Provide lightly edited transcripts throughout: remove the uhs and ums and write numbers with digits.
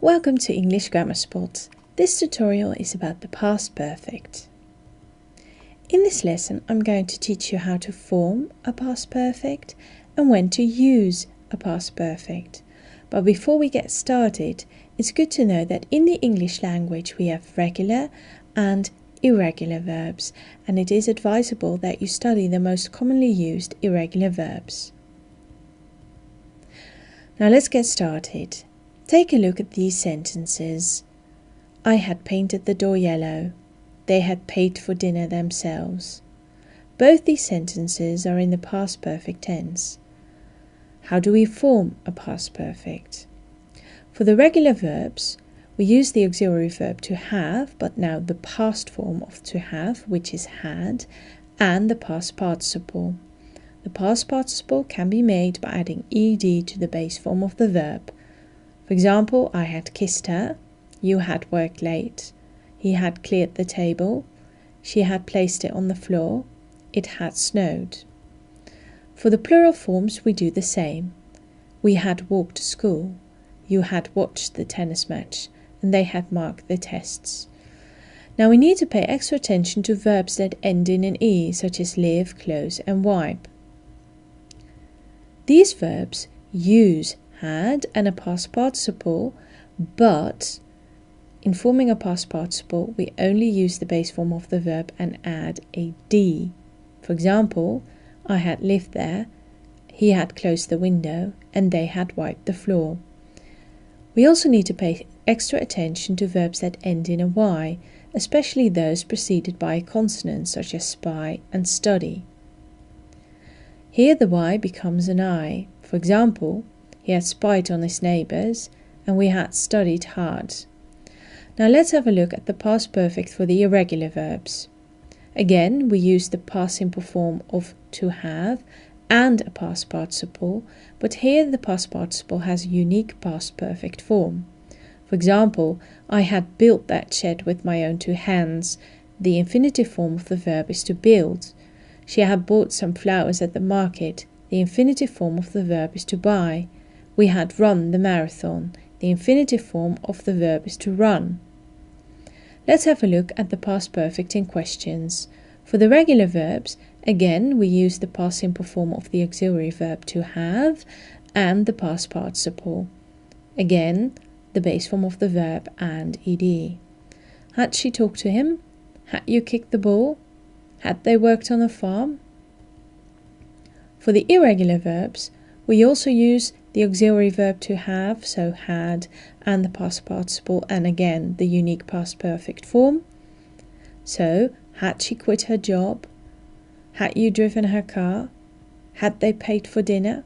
Welcome to English Grammar Spot. This tutorial is about the past perfect. In this lesson, I'm going to teach you how to form a past perfect and when to use a past perfect. But before we get started, it's good to know that in the English language we have regular and irregular verbs, and it is advisable that you study the most commonly used irregular verbs. Now let's get started. Take a look at these sentences. I had painted the door yellow. They had paid for dinner themselves. Both these sentences are in the past perfect tense. How do we form a past perfect? For the regular verbs, we use the auxiliary verb to have, but now the past form of to have, which is had, and the past participle. The past participle can be made by adding ed to the base form of the verb. For example, I had kissed her, you had worked late, he had cleared the table, she had placed it on the floor, it had snowed. For the plural forms we do the same. We had walked to school, you had watched the tennis match, and they had marked the tests. Now we need to pay extra attention to verbs that end in an E, such as live, close and wipe. These verbs use had and a past participle, but in forming a past participle we only use the base form of the verb and add a D. For example, I had lived there, he had closed the window, and they had wiped the floor. We also need to pay extra attention to verbs that end in a Y, especially those preceded by a consonant such as spy and study. Here the Y becomes an I. For example, he had spied on his neighbours, and we had studied hard. Now let's have a look at the past perfect for the irregular verbs. Again, we use the past simple form of to have and a past participle, but here the past participle has a unique past perfect form. For example, I had built that shed with my own two hands. The infinitive form of the verb is to build. She had bought some flowers at the market. The infinitive form of the verb is to buy. We had run the marathon. The infinitive form of the verb is to run. Let's have a look at the past perfect in questions. For the regular verbs, again we use the past simple form of the auxiliary verb to have and the past participle. Again, the base form of the verb and ed. Had she talked to him? Had you kicked the ball? Had they worked on a farm? For the irregular verbs, we also use the auxiliary verb to have, so had, and the past participle, and again the unique past perfect form. So, had she quit her job? Had you driven her car? Had they paid for dinner?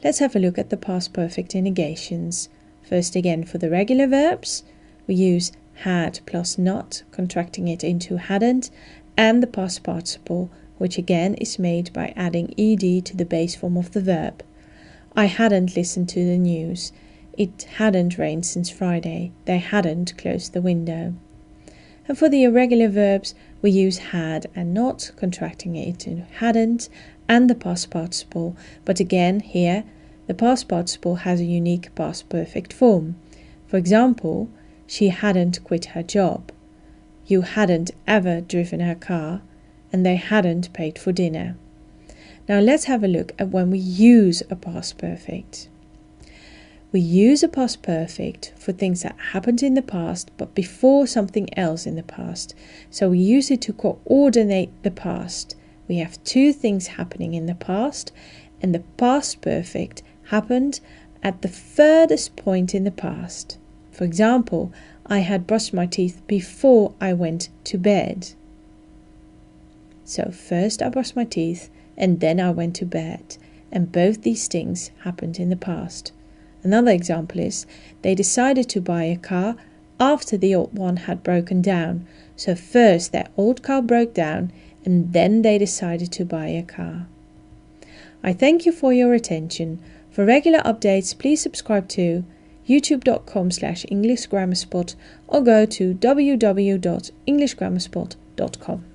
Let's have a look at the past perfect in negations. First again for the regular verbs, we use had plus not, contracting it into hadn't, and the past participle, which again is made by adding ed to the base form of the verb. I hadn't listened to the news. It hadn't rained since Friday. They hadn't closed the window. And for the irregular verbs, we use had and not, contracting it into hadn't, and the past participle. But again, here, the past participle has a unique past perfect form. For example, she hadn't quit her job. You hadn't ever driven her car, and they hadn't paid for dinner. Now let's have a look at when we use a past perfect. We use a past perfect for things that happened in the past but before something else in the past. So we use it to coordinate the past. We have two things happening in the past, and the past perfect happened at the furthest point in the past. For example, I had brushed my teeth before I went to bed. So first I brushed my teeth and then I went to bed, and both these things happened in the past. Another example is, they decided to buy a car after the old one had broken down. So first their old car broke down and then they decided to buy a car. I thank you for your attention. For regular updates, please subscribe to youtube.com/EnglishGrammarSpot or go to www.englishgrammarspot.com.